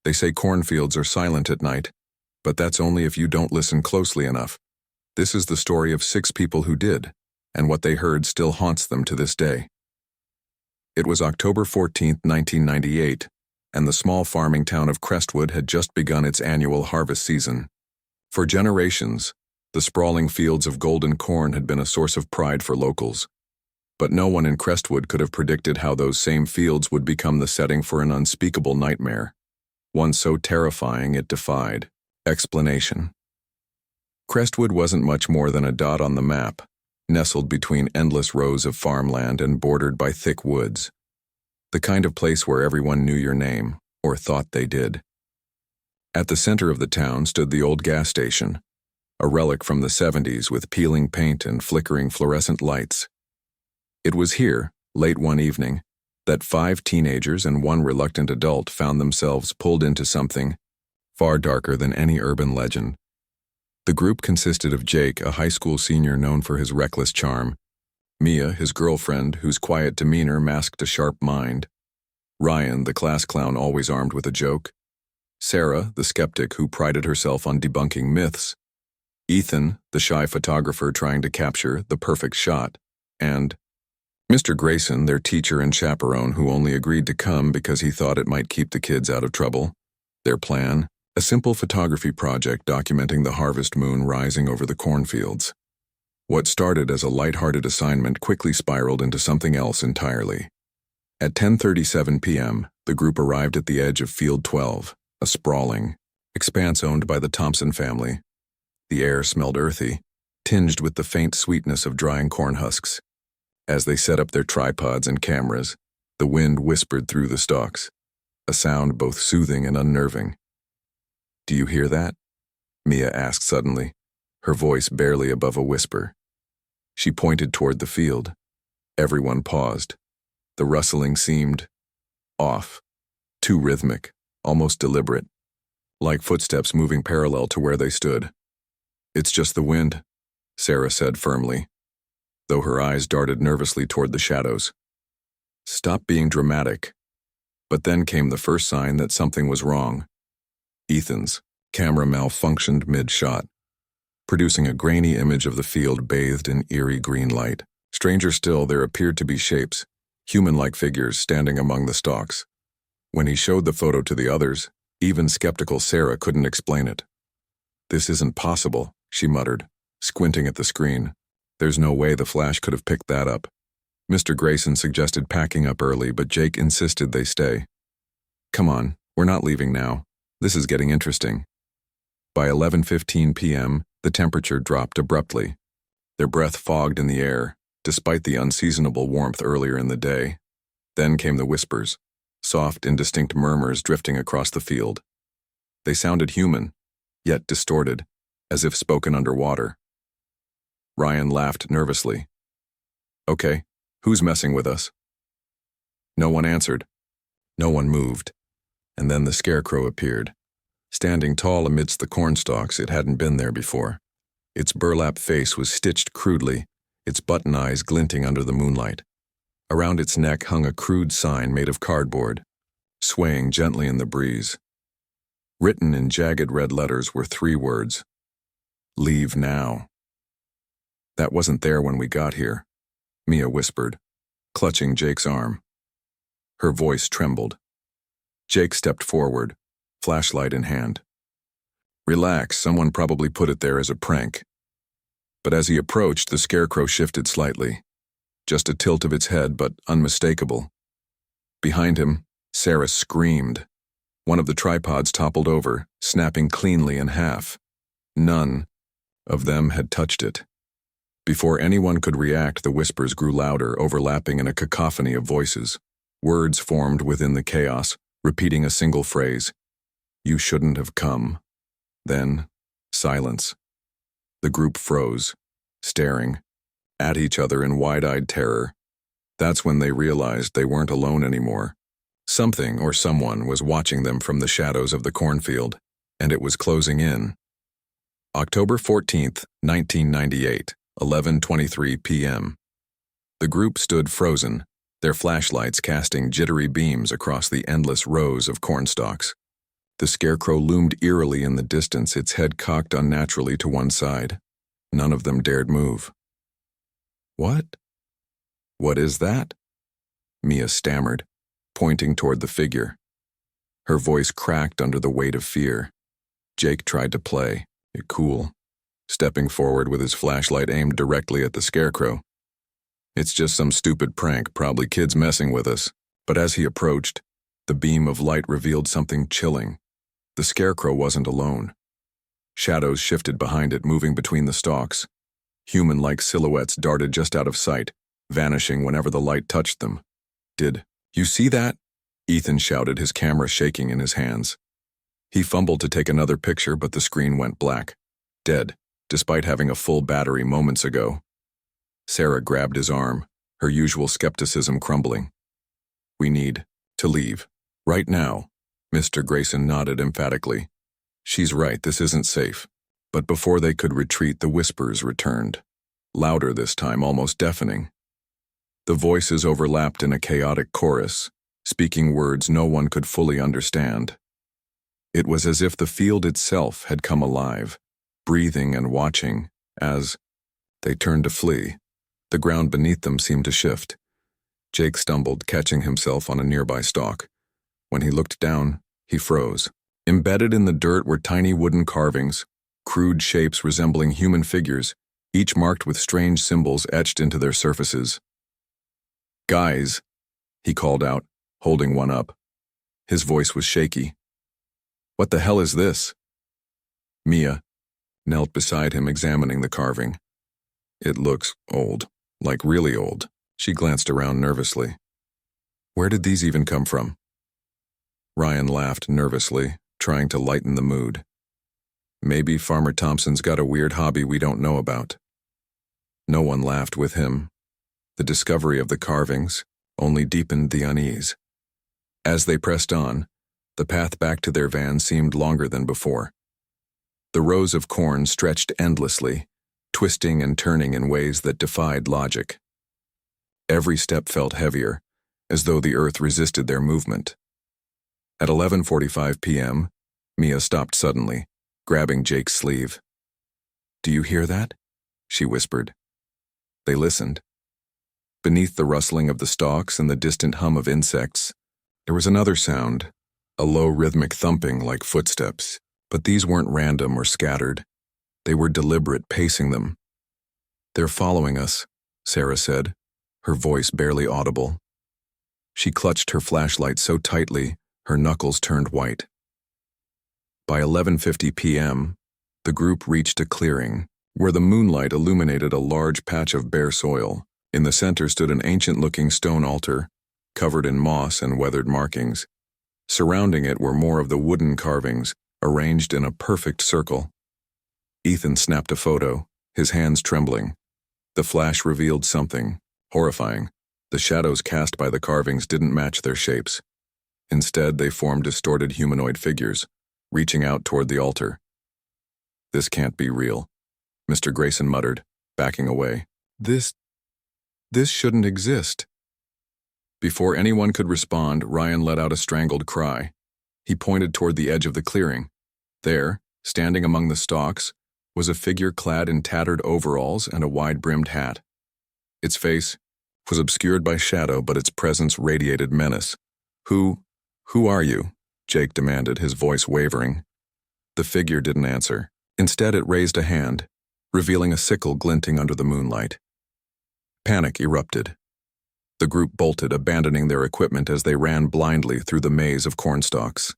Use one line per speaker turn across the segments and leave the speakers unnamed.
They say cornfields are silent at night, but that's only if you don't listen closely enough. This is the story of 6 people who did, and what they heard still haunts them to this day. It was October 14, 1998, and the small farming town of Crestwood had just begun its annual harvest season. For generations, the sprawling fields of golden corn had been a source of pride for locals. But no one in Crestwood could have predicted how those same fields would become the setting for an unspeakable nightmare, one so terrifying it defied explanation. Crestwood wasn't much more than a dot on the map, nestled between endless rows of farmland and bordered by thick woods. The kind of place where everyone knew your name, or thought they did. At the center of the town stood the old gas station, a relic from the 70s with peeling paint and flickering fluorescent lights. It was here, late one evening, that 5 teenagers and 1 reluctant adult found themselves pulled into something far darker than any urban legend. The group consisted of Jake, a high school senior known for his reckless charm, Mia, his girlfriend, whose quiet demeanor masked a sharp mind, Ryan, the class clown always armed with a joke, Sarah, the skeptic who prided herself on debunking myths, Ethan, the shy photographer trying to capture the perfect shot, and Mr. Grayson, their teacher and chaperone who only agreed to come because he thought it might keep the kids out of trouble. Their plan? A simple photography project documenting the harvest moon rising over the cornfields. What started as a light-hearted assignment quickly spiraled into something else entirely. At 10:37 p.m., the group arrived at the edge of Field 12, a sprawling expanse owned by the Thompson family. The air smelled earthy, tinged with the faint sweetness of drying corn husks. As they set up their tripods and cameras, the wind whispered through the stalks, a sound both soothing and unnerving. "Do you hear that?" Mia asked suddenly, her voice barely above a whisper. She pointed toward the field. Everyone paused. The rustling seemed off, too rhythmic, almost deliberate, like footsteps moving parallel to where they stood. "It's just the wind," Sarah said firmly, though her eyes darted nervously toward the shadows. "Stop being dramatic." But then came the first sign that something was wrong. Ethan's camera malfunctioned mid-shot, producing a grainy image of the field bathed in eerie green light. Stranger still, there appeared to be shapes, human-like figures standing among the stalks. When he showed the photo to the others, even skeptical Sarah couldn't explain it. "This isn't possible," she muttered, squinting at the screen. "There's no way the flash could have picked that up." Mr. Grayson suggested packing up early, but Jake insisted they stay. "Come on, we're not leaving now. This is getting interesting." By 11:15 p.m., the temperature dropped abruptly. Their breath fogged in the air, despite the unseasonable warmth earlier in the day. Then came the whispers, soft, indistinct murmurs drifting across the field. They sounded human, yet distorted, as if spoken underwater. Ryan laughed nervously. "Okay, who's messing with us?" No one answered. No one moved. And then the scarecrow appeared. Standing tall amidst the cornstalks, it hadn't been there before. Its burlap face was stitched crudely, its button eyes glinting under the moonlight. Around its neck hung a crude sign made of cardboard, swaying gently in the breeze. Written in jagged red letters were 3 words: "Leave now." "That wasn't there when we got here," Mia whispered, clutching Jake's arm. Her voice trembled. Jake stepped forward, flashlight in hand. "Relax, someone probably put it there as a prank." But as he approached, the scarecrow shifted slightly. Just a tilt of its head, but unmistakable. Behind him, Sarah screamed. One of the tripods toppled over, snapping cleanly in half. None of them had touched it. Before anyone could react, the whispers grew louder, overlapping in a cacophony of voices. Words formed within the chaos, repeating a single phrase: "You shouldn't have come." Then, silence. The group froze, staring at each other in wide-eyed terror. That's when they realized they weren't alone anymore. Something or someone was watching them from the shadows of the cornfield, and it was closing in. October 14th, 1998, 11:23 p.m. The group stood frozen, their flashlights casting jittery beams across the endless rows of cornstalks. The scarecrow loomed eerily in the distance, its head cocked unnaturally to one side. None of them dared move. "What? What is that?" Mia stammered, pointing toward the figure. Her voice cracked under the weight of fear. Jake tried to play it cool, stepping forward with his flashlight aimed directly at the scarecrow. "It's just some stupid prank, probably kids messing with us." But as he approached, the beam of light revealed something chilling. The scarecrow wasn't alone. Shadows shifted behind it, moving between the stalks. Human-like silhouettes darted just out of sight, vanishing whenever the light touched them. "Did you see that?" Ethan shouted, his camera shaking in his hands. He fumbled to take another picture, but the screen went black. Dead, despite having a full battery moments ago. Sarah grabbed his arm, her usual skepticism crumbling. "We need to leave. Right now." Mr. Grayson nodded emphatically. "She's right, this isn't safe." But before they could retreat, the whispers returned. Louder this time, almost deafening. The voices overlapped in a chaotic chorus, speaking words no one could fully understand. It was as if the field itself had come alive, breathing and watching. As they turned to flee, the ground beneath them seemed to shift. Jake stumbled, catching himself on a nearby stalk. When he looked down, he froze. Embedded in the dirt were tiny wooden carvings, crude shapes resembling human figures, each marked with strange symbols etched into their surfaces. "Guys," he called out, holding one up. His voice was shaky. "What the hell is this?" Mia knelt beside him, examining the carving. "It looks old, like really old." She glanced around nervously. "Where did these even come from?" Ryan laughed nervously, trying to lighten the mood. "Maybe Farmer Thompson's got a weird hobby we don't know about." No one laughed with him. The discovery of the carvings only deepened the unease. As they pressed on, the path back to their van seemed longer than before. The rows of corn stretched endlessly, twisting and turning in ways that defied logic. Every step felt heavier, as though the earth resisted their movement. At 11:45 p.m., Mia stopped suddenly, grabbing Jake's sleeve. "Do you hear that?" she whispered. They listened. Beneath the rustling of the stalks and the distant hum of insects, there was another sound, a low rhythmic thumping like footsteps. But these weren't random or scattered. They were deliberate, pacing them. "They're following us," Sarah said, her voice barely audible. She clutched her flashlight so tightly, her knuckles turned white. By 11:50 p.m., the group reached a clearing, where the moonlight illuminated a large patch of bare soil. In the center stood an ancient-looking stone altar, covered in moss and weathered markings. Surrounding it were more of the wooden carvings, arranged in a perfect circle. Ethan snapped a photo, his hands trembling. The flash revealed something horrifying. The shadows cast by the carvings didn't match their shapes. Instead, they formed distorted humanoid figures, reaching out toward the altar. "This can't be real," Mr. Grayson muttered, backing away. This shouldn't exist." Before anyone could respond, Ryan let out a strangled cry. He pointed toward the edge of the clearing. There, standing among the stalks, was a figure clad in tattered overalls and a wide-brimmed hat. Its face was obscured by shadow, but its presence radiated menace. Who are you?" Jake demanded, his voice wavering. The figure didn't answer. Instead, it raised a hand, revealing a sickle glinting under the moonlight. Panic erupted. The group bolted, abandoning their equipment as they ran blindly through the maze of cornstalks.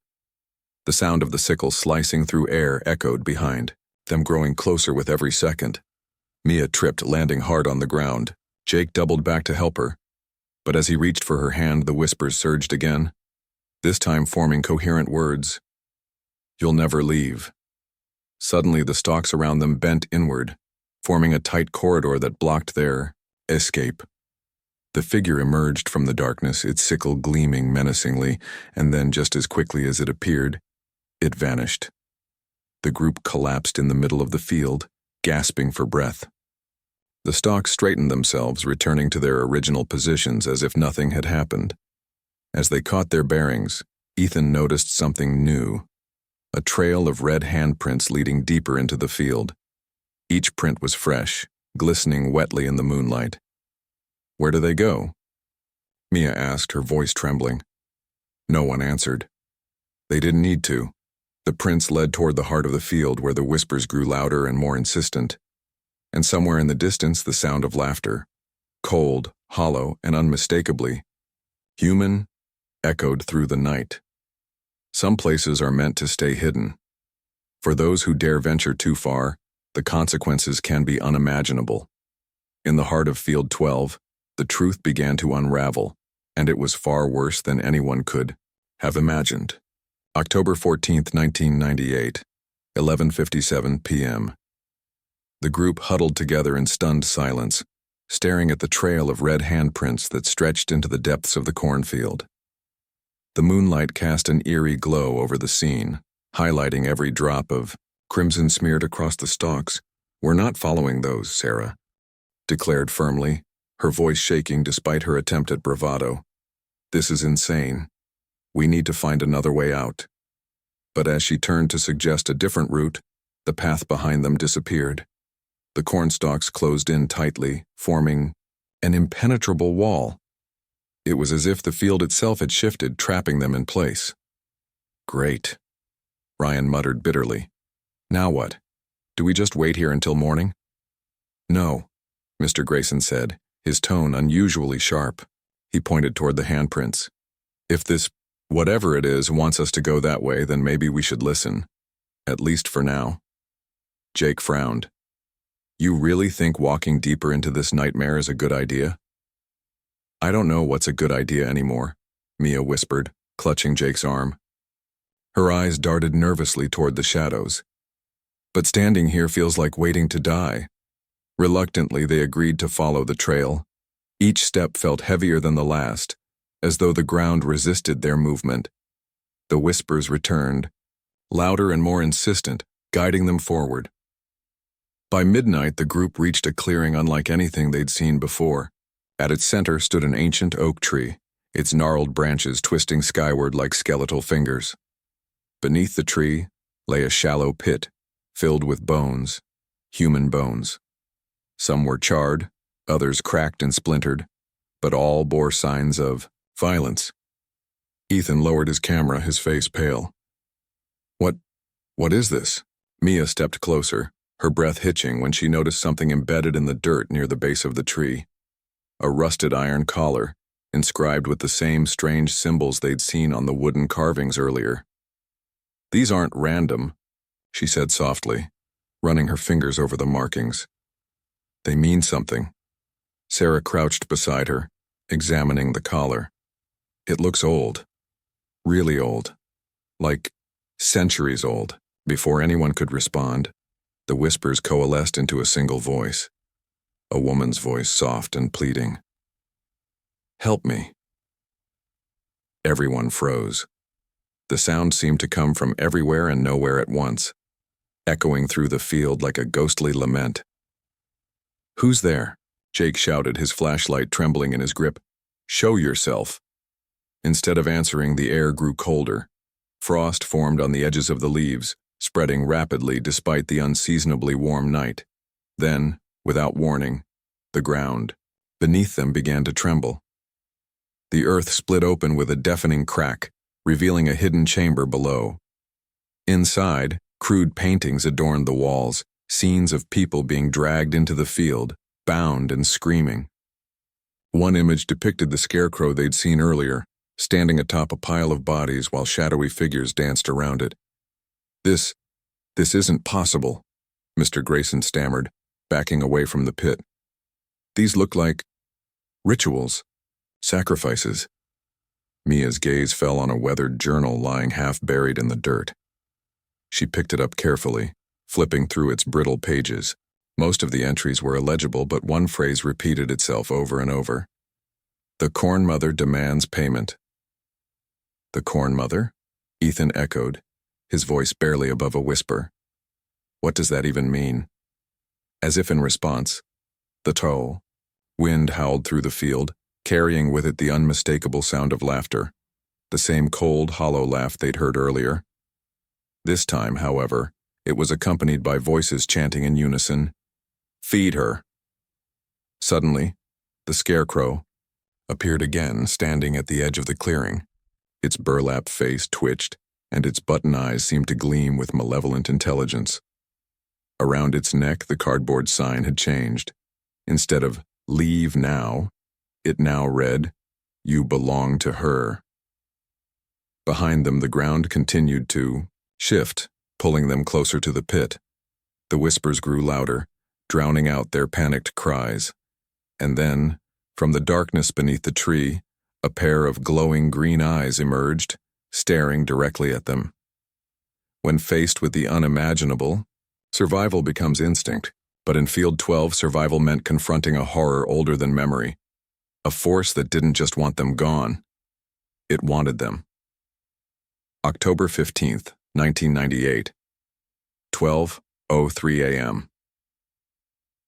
The sound of the sickle slicing through air echoed behind, them growing closer with every second. Mia tripped, landing hard on the ground. Jake doubled back to help her. But as he reached for her hand, the whispers surged again, this time forming coherent words. "You'll never leave." Suddenly, the stalks around them bent inward, forming a tight corridor that blocked their escape. The figure emerged from the darkness, its sickle gleaming menacingly, and then, just as quickly as it appeared, it vanished. The group collapsed in the middle of the field, gasping for breath. The stalks straightened themselves, returning to their original positions as if nothing had happened. As they caught their bearings, Ethan noticed something new. a trail of red handprints leading deeper into the field. Each print was fresh, glistening wetly in the moonlight. "Where do they go?" Mia asked, her voice trembling. No one answered. They didn't need to. The prints led toward the heart of the field where the whispers grew louder and more insistent. And somewhere in the distance the sound of laughter, cold, hollow, and unmistakably human, echoed through the night. Some places are meant to stay hidden. For those who dare venture too far, the consequences can be unimaginable. In the heart of Field 12, the truth began to unravel, and it was far worse than anyone could have imagined. October 14, 1998, 11:57 p.m. The group huddled together in stunned silence, staring at the trail of red handprints that stretched into the depths of the cornfield. The moonlight cast an eerie glow over the scene, highlighting every drop of crimson smeared across the stalks. "We're not following those, Sarah," declared firmly, her voice shaking despite her attempt at bravado. "This is insane. We need to find another way out." But as she turned to suggest a different route, the path behind them disappeared. The cornstalks closed in tightly, forming an impenetrable wall. It was as if the field itself had shifted, trapping them in place. "Great," Ryan muttered bitterly. "Now what? Do we just wait here until morning?" "No," Mr. Grayson said, his tone unusually sharp. He pointed toward the handprints. "If this, whatever it is, wants us to go that way, then maybe we should listen. At least for now." Jake frowned. "You really think walking deeper into this nightmare is a good idea?" "I don't know what's a good idea anymore," Mia whispered, clutching Jake's arm. Her eyes darted nervously toward the shadows. "But standing here feels like waiting to die." Reluctantly, they agreed to follow the trail. Each step felt heavier than the last, as though the ground resisted their movement. The whispers returned, louder and more insistent, guiding them forward. By midnight, the group reached a clearing unlike anything they'd seen before. At its center stood an ancient oak tree, its gnarled branches twisting skyward like skeletal fingers. Beneath the tree lay a shallow pit, filled with bones, human bones. Some were charred, others cracked and splintered, but all bore signs of violence. Ethan lowered his camera, his face pale. What is this?" Mia stepped closer, her breath hitching when she noticed something embedded in the dirt near the base of the tree. A rusted iron collar, inscribed with the same strange symbols they'd seen on the wooden carvings earlier. "These aren't random," she said softly, running her fingers over the markings. "They mean something." Sarah crouched beside her, examining the collar. "It looks old. Really old. Like centuries old." Before anyone could respond, the whispers coalesced into a single voice. A woman's voice, soft and pleading. "Help me." Everyone froze. The sound seemed to come from everywhere and nowhere at once, echoing through the field like a ghostly lament. "Who's there?" Jake shouted, his flashlight trembling in his grip. "Show yourself." Instead of answering, the air grew colder. Frost formed on the edges of the leaves, spreading rapidly despite the unseasonably warm night. Then, without warning, the ground beneath them began to tremble. The earth split open with a deafening crack, revealing a hidden chamber below. Inside, crude paintings adorned the walls, scenes of people being dragged into the field, bound and screaming. One image depicted the scarecrow they'd seen earlier, standing atop a pile of bodies while shadowy figures danced around it. This isn't possible," Mr. Grayson stammered, backing away from the pit. "These look like rituals, sacrifices." Mia's gaze fell on a weathered journal lying half buried in the dirt. She picked it up carefully, flipping through its brittle pages. Most of the entries were illegible, but one phrase repeated itself over and over. "The Corn Mother demands payment." "The Corn Mother?" Ethan echoed, his voice barely above a whisper. "What does that even mean?" As if in response, the toll. Wind howled through the field, carrying with it the unmistakable sound of laughter, the same cold, hollow laugh they'd heard earlier. This time, however, it was accompanied by voices chanting in unison, "Feed her." Suddenly, the scarecrow appeared again, standing at the edge of the clearing. Its burlap face twitched, and its button eyes seemed to gleam with malevolent intelligence. Around its neck, the cardboard sign had changed. Instead of "Leave now," it now read, "You belong to her." Behind them, the ground continued to shift, pulling them closer to the pit. The whispers grew louder, drowning out their panicked cries. And then, from the darkness beneath the tree, a pair of glowing green eyes emerged, staring directly at them. When faced with the unimaginable, survival becomes instinct, but in Field 12, survival meant confronting a horror older than memory, a force that didn't just want them gone, it wanted them. October 15th, 1998, 12:03 a.m.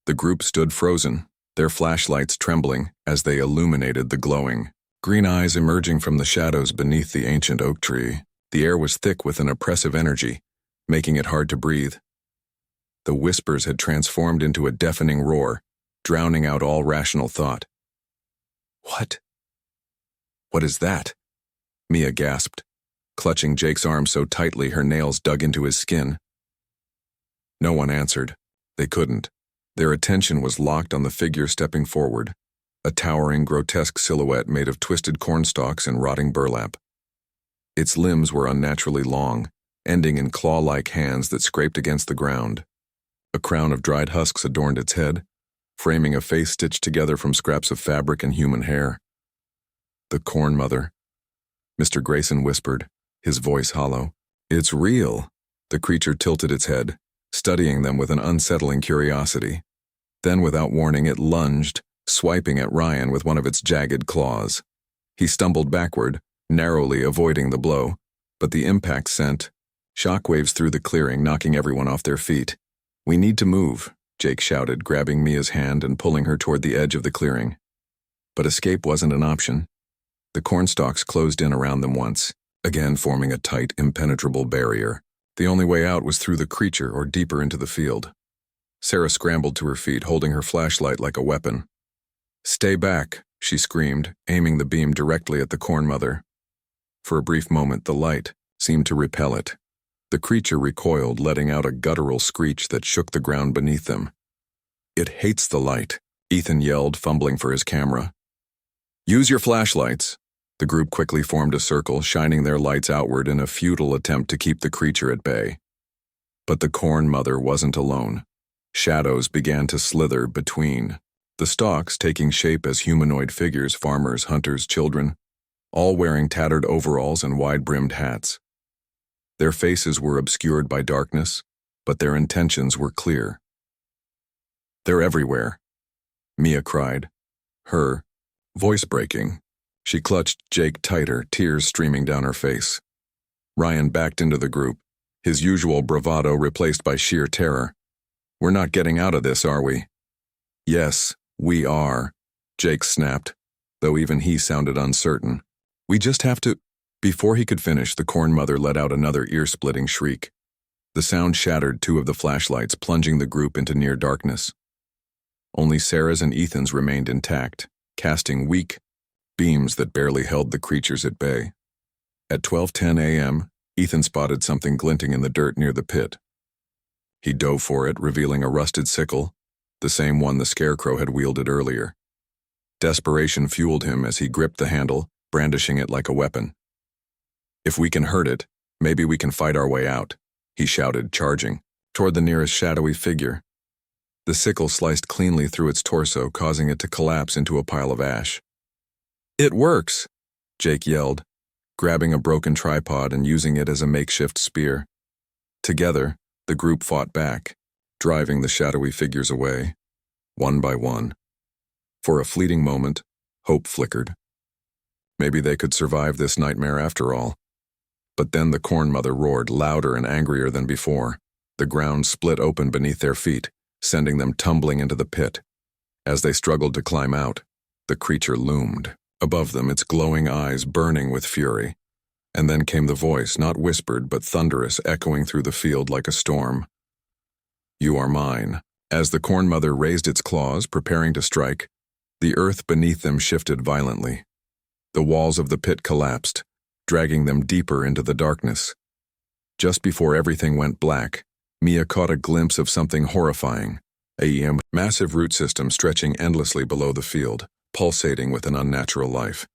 The group stood frozen, their flashlights trembling as they illuminated the glowing green eyes emerging from the shadows beneath the ancient oak tree. The air was thick with an oppressive energy, making it hard to breathe. The whispers had transformed into a deafening roar, drowning out all rational thought. What is that?" Mia gasped, clutching Jake's arm so tightly her nails dug into his skin. No one answered. They couldn't. Their attention was locked on the figure stepping forward, a towering, grotesque silhouette made of twisted cornstalks and rotting burlap. Its limbs were unnaturally long, ending in claw-like hands that scraped against the ground. A crown of dried husks adorned its head, framing a face stitched together from scraps of fabric and human hair. "The Corn Mother," Mr. Grayson whispered, his voice hollow. "It's real." The creature tilted its head, studying them with an unsettling curiosity. Then, without warning, it lunged, swiping at Ryan with one of its jagged claws. He stumbled backward, narrowly avoiding the blow, but the impact sent shockwaves through the clearing, knocking everyone off their feet. "We need to move," Jake shouted, grabbing Mia's hand and pulling her toward the edge of the clearing. But escape wasn't an option. The cornstalks closed in around them once, again forming a tight, impenetrable barrier. The only way out was through the creature or deeper into the field. Sarah scrambled to her feet, holding her flashlight like a weapon. "Stay back," she screamed, aiming the beam directly at the Corn Mother. For a brief moment, the light seemed to repel it. The creature recoiled, letting out a guttural screech that shook the ground beneath them. "It hates the light," Ethan yelled, fumbling for his camera. "Use your flashlights." The group quickly formed a circle, shining their lights outward in a futile attempt to keep the creature at bay. But the Corn Mother wasn't alone. Shadows began to slither between the stalks, taking shape as humanoid figures, farmers, hunters, children, all wearing tattered overalls and wide-brimmed hats. Their faces were obscured by darkness, but their intentions were clear. "They're everywhere," Mia cried, her voice breaking. She clutched Jake tighter, tears streaming down her face. Ryan backed into the group, his usual bravado replaced by sheer terror. "We're not getting out of this, are we?" "Yes, we are," Jake snapped, though even he sounded uncertain. "We just have to—" Before he could finish, the Corn Mother let out another ear-splitting shriek. The sound shattered two of the flashlights, plunging the group into near darkness. Only Sarah's and Ethan's remained intact, casting weak beams that barely held the creatures at bay. At 12:10 a.m., Ethan spotted something glinting in the dirt near the pit. He dove for it, revealing a rusted sickle, the same one the scarecrow had wielded earlier. Desperation fueled him as he gripped the handle, brandishing it like a weapon. "If we can hurt it, maybe we can fight our way out," he shouted, charging toward the nearest shadowy figure. The sickle sliced cleanly through its torso, causing it to collapse into a pile of ash. "It works!" Jake yelled, grabbing a broken tripod and using it as a makeshift spear. Together, the group fought back, driving the shadowy figures away, one by one. For a fleeting moment, hope flickered. Maybe they could survive this nightmare after all. But then the Corn Mother roared, louder and angrier than before. The ground split open beneath their feet, sending them tumbling into the pit. As they struggled to climb out, the creature loomed above them, its glowing eyes burning with fury. And then came the voice, not whispered but thunderous, echoing through the field like a storm. "You are mine." As the Corn Mother raised its claws, preparing to strike, the earth beneath them shifted violently. The walls of the pit collapsed, dragging them deeper into the darkness. Just before everything went black, Mia caught a glimpse of something horrifying, a massive root system stretching endlessly below the field, pulsating with an unnatural life.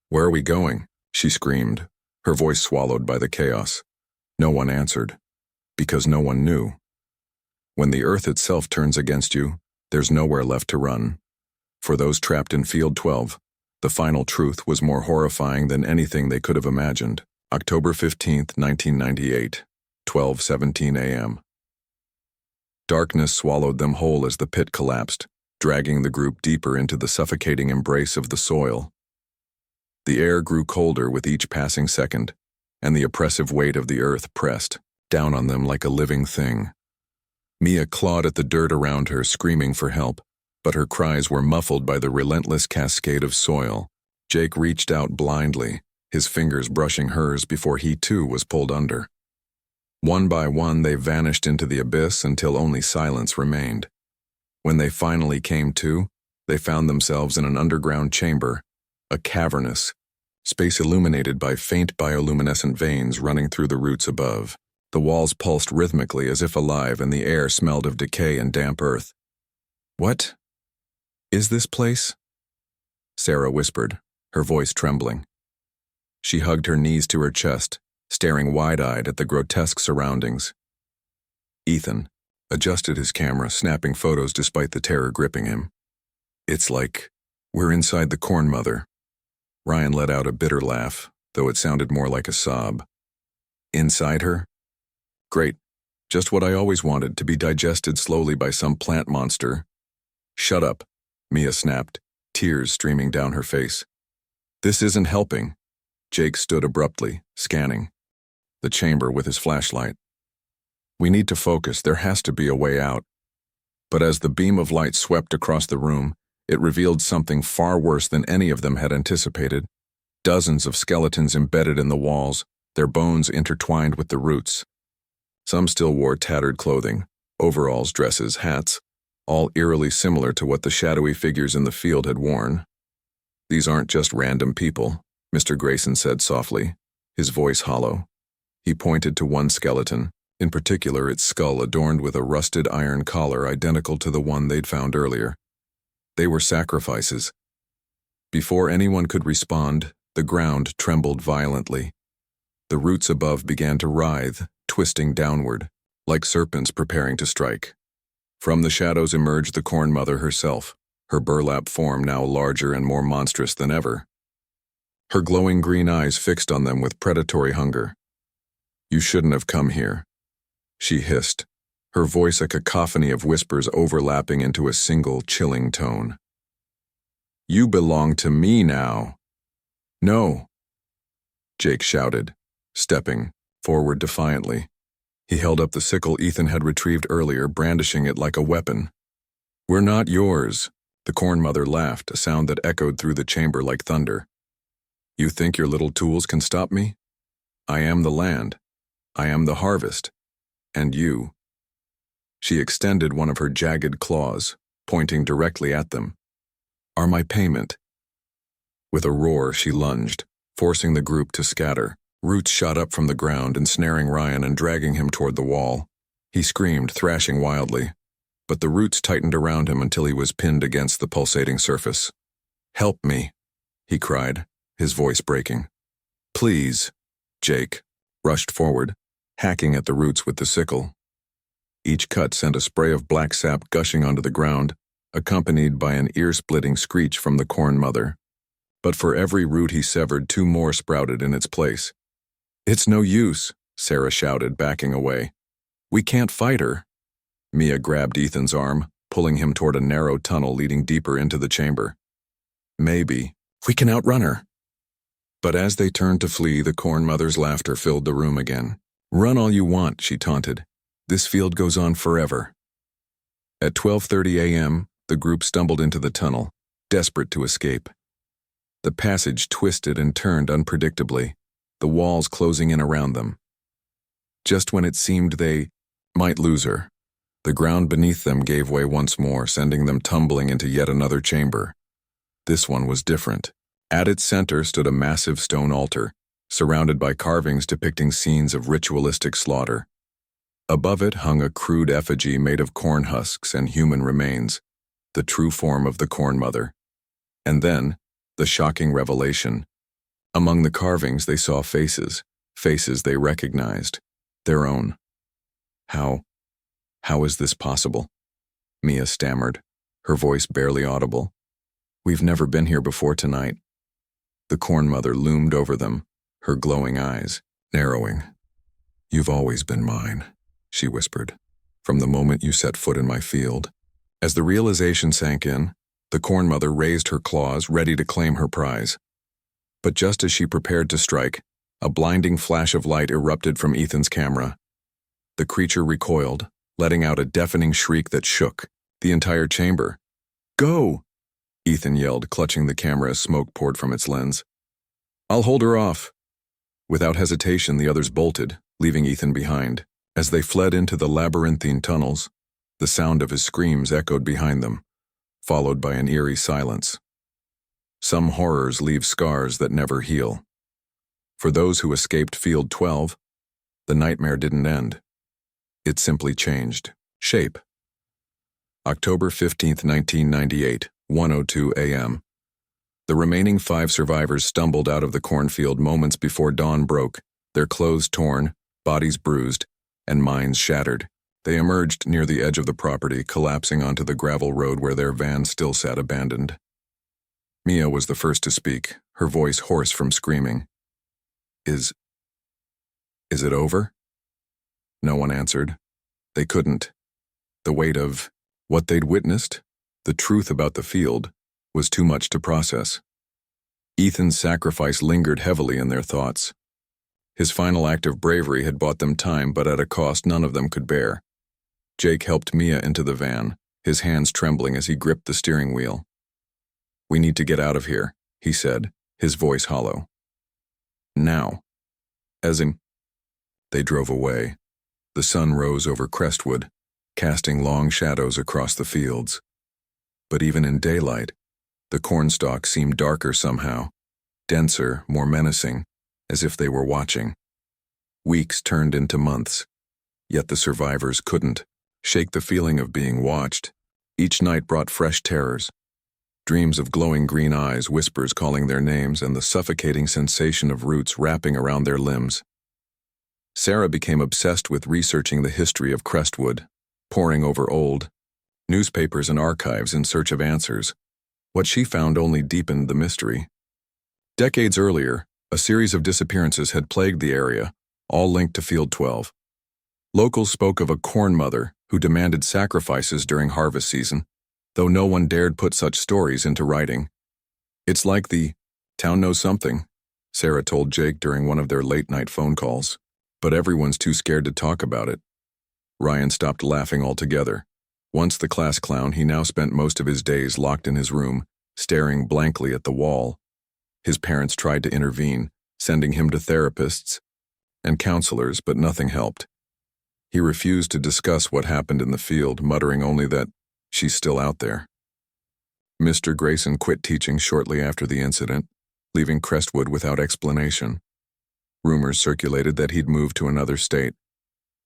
"Where are we going?" she screamed, her voice swallowed by the chaos. No one answered, because no one knew. When the earth itself turns against you, there's nowhere left to run. For those trapped in Field 12, the final truth was more horrifying than anything they could have imagined. October 15th, 1998, 12:17 a.m. Darkness swallowed them whole as the pit collapsed, dragging the group deeper into the suffocating embrace of the soil. The air grew colder with each passing second, and the oppressive weight of the earth pressed down on them like a living thing. Mia clawed at the dirt around her, screaming for help, but her cries were muffled by the relentless cascade of soil. Jake reached out blindly, his fingers brushing hers before he too was pulled under. One by one they vanished into the abyss until only silence remained. When they finally came to, they found themselves in an underground chamber, a cavernous space illuminated by faint bioluminescent veins running through the roots above. The walls pulsed rhythmically as if alive, and the air smelled of decay and damp earth. "What is this place?" Sarah whispered, her voice trembling. She hugged her knees to her chest, staring wide-eyed at the grotesque surroundings. Ethan adjusted his camera, snapping photos despite the terror gripping him. "It's like we're inside the Corn Mother." Ryan let out a bitter laugh, though it sounded more like a sob. "Inside her? Great. Just what I always wanted, to be digested slowly by some plant monster." "Shut up," Mia snapped, tears streaming down her face. "This isn't helping." Jake stood abruptly, scanning the chamber with his flashlight. "We need to focus. There has to be a way out." But as the beam of light swept across the room, it revealed something far worse than any of them had anticipated. Dozens of skeletons embedded in the walls, their bones intertwined with the roots. Some still wore tattered clothing, overalls, dresses, hats, all eerily similar to what the shadowy figures in the field had worn. "These aren't just random people," Mr. Grayson said softly, his voice hollow. He pointed to one skeleton, in particular its skull adorned with a rusted iron collar identical to the one they'd found earlier. They were sacrifices. Before anyone could respond, the ground trembled violently. The roots above began to writhe, twisting downward, like serpents preparing to strike. From the shadows emerged the Corn Mother herself, her burlap form now larger and more monstrous than ever. Her glowing green eyes fixed on them with predatory hunger. "You shouldn't have come here," she hissed, her voice a cacophony of whispers overlapping into a single chilling tone. "You belong to me now." "No," Jake shouted, stepping forward defiantly. He held up the sickle Ethan had retrieved earlier, brandishing it like a weapon. "We're not yours." The Corn Mother laughed, a sound that echoed through the chamber like thunder. "You think your little tools can stop me? I am the land. I am the harvest. And you." She extended one of her jagged claws, pointing directly at them. "Are my payment." With a roar, she lunged, forcing the group to scatter. Roots shot up from the ground, ensnaring Ryan and dragging him toward the wall. He screamed, thrashing wildly, but the roots tightened around him until he was pinned against the pulsating surface. "Help me," he cried, his voice breaking. "Please." Jake rushed forward, hacking at the roots with the sickle. Each cut sent a spray of black sap gushing onto the ground, accompanied by an ear-splitting screech from the Corn Mother. But for every root he severed, two more sprouted in its place. "It's no use," Sarah shouted, backing away. "We can't fight her." Mia grabbed Ethan's arm, pulling him toward a narrow tunnel leading deeper into the chamber. "Maybe we can outrun her." But as they turned to flee, the Corn Mother's laughter filled the room again. "Run all you want," she taunted. "This field goes on forever." At 12:30 a.m., the group stumbled into the tunnel, desperate to escape. The passage twisted and turned unpredictably, the walls closing in around them. Just when it seemed they might lose her, the ground beneath them gave way once more, sending them tumbling into yet another chamber. This one was different. At its center stood a massive stone altar, surrounded by carvings depicting scenes of ritualistic slaughter. Above it hung a crude effigy made of corn husks and human remains, the true form of the Corn Mother. And then, the shocking revelation. Among the carvings they saw faces they recognized, their own. How is this possible? Mia stammered, her voice barely audible. We've never been here before tonight. The Corn Mother loomed over them, her glowing eyes narrowing. You've always been mine, she whispered, from the moment you set foot in my field. As the realization sank in, the Corn Mother raised her claws, ready to claim her prize. But just as she prepared to strike, a blinding flash of light erupted from Ethan's camera. The creature recoiled, letting out a deafening shriek that shook the entire chamber. Go! Ethan yelled, clutching the camera as smoke poured from its lens. I'll hold her off. Without hesitation, the others bolted, leaving Ethan behind. As they fled into the labyrinthine tunnels, the sound of his screams echoed behind them, followed by an eerie silence. Some horrors leave scars that never heal. For those who escaped Field 12, the nightmare didn't end. It simply changed shape. October 15, 1998, 1:02 a.m. The remaining 5 survivors stumbled out of the cornfield moments before dawn broke, their clothes torn, bodies bruised, and minds shattered. They emerged near the edge of the property, collapsing onto the gravel road where their van still sat abandoned. Mia was the first to speak, her voice hoarse from screaming. Is it over? No one answered. They couldn't. The weight of what they'd witnessed, the truth about the field, was too much to process. Ethan's sacrifice lingered heavily in their thoughts. His final act of bravery had bought them time, but at a cost none of them could bear. Jake helped Mia into the van, his hands trembling as he gripped the steering wheel. We need to get out of here, he said, his voice hollow. Now. As in, they drove away. The sun rose over Crestwood, casting long shadows across the fields. But even in daylight, the cornstalk seemed darker somehow, denser, more menacing, as if they were watching. Weeks turned into months, yet the survivors couldn't shake the feeling of being watched. Each night brought fresh terrors. Dreams of glowing green eyes, whispers calling their names, and the suffocating sensation of roots wrapping around their limbs. Sarah became obsessed with researching the history of Crestwood, poring over old newspapers and archives in search of answers. What she found only deepened the mystery. Decades earlier, a series of disappearances had plagued the area, all linked to Field 12. Locals spoke of a corn mother who demanded sacrifices during harvest season, though no one dared put such stories into writing. It's like the town knows something, Sarah told Jake during one of their late-night phone calls, but everyone's too scared to talk about it. Ryan stopped laughing altogether. Once the class clown, he now spent most of his days locked in his room, staring blankly at the wall. His parents tried to intervene, sending him to therapists and counselors, but nothing helped. He refused to discuss what happened in the field, muttering only that she's still out there. Mr. Grayson quit teaching shortly after the incident, leaving Crestwood without explanation. Rumors circulated that he'd moved to another state,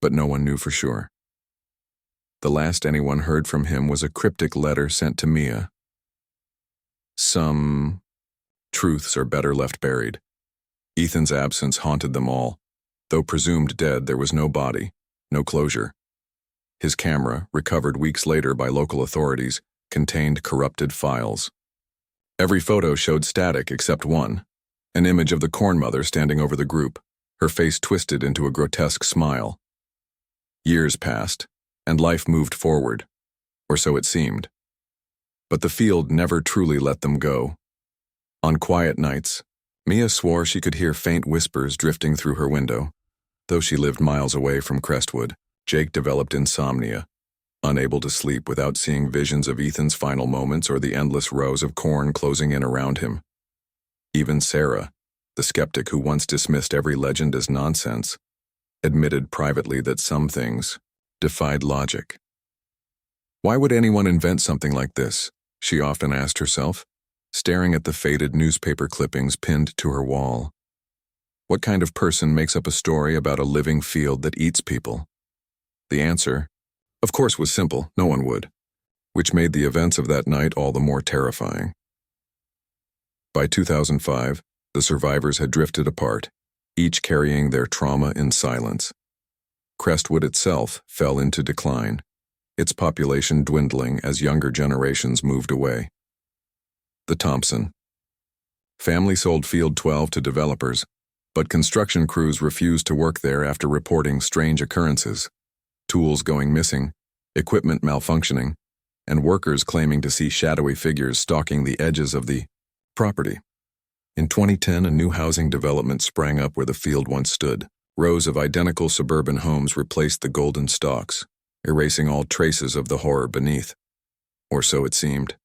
but no one knew for sure. The last anyone heard from him was a cryptic letter sent to Mia. Some truths are better left buried. Ethan's absence haunted them all. Though presumed dead, there was no body, no closure. His camera, recovered weeks later by local authorities, contained corrupted files. Every photo showed static except one, an image of the corn mother standing over the group, her face twisted into a grotesque smile. Years passed, and life moved forward, or so it seemed. But the field never truly let them go. On quiet nights, Mia swore she could hear faint whispers drifting through her window. Though she lived miles away from Crestwood, Jake developed insomnia, unable to sleep without seeing visions of Ethan's final moments or the endless rows of corn closing in around him. Even Sarah, the skeptic who once dismissed every legend as nonsense, admitted privately that some things defied logic. Why would anyone invent something like this? She often asked herself, staring at the faded newspaper clippings pinned to her wall. What kind of person makes up a story about a living field that eats people? The answer, of course, was simple: no one would, which made the events of that night all the more terrifying. By 2005, the survivors had drifted apart, each carrying their trauma in silence. Crestwood itself fell into decline, its population dwindling as younger generations moved away. The Thompson family sold Field 12 to developers, but construction crews refused to work there after reporting strange occurrences: tools going missing, equipment malfunctioning, and workers claiming to see shadowy figures stalking the edges of the property. In 2010, a new housing development sprang up where the field once stood. Rows of identical suburban homes replaced the golden stalks, erasing all traces of the horror beneath. Or so it seemed.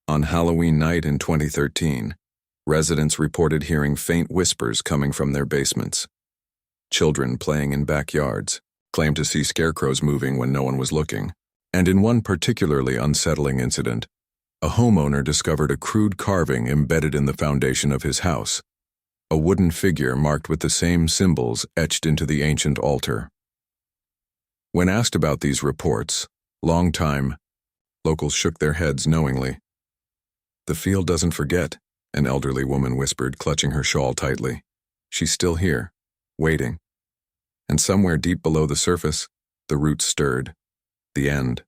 On Halloween night in 2013, residents reported hearing faint whispers coming from their basements. Children playing in backyards claimed to see scarecrows moving when no one was looking. And in one particularly unsettling incident, a homeowner discovered a crude carving embedded in the foundation of his house, a wooden figure marked with the same symbols etched into the ancient altar. When asked about these reports, longtime locals shook their heads knowingly. "The field doesn't forget," an elderly woman whispered, clutching her shawl tightly. "She's still here, waiting." And somewhere deep below the surface, the roots stirred. The end.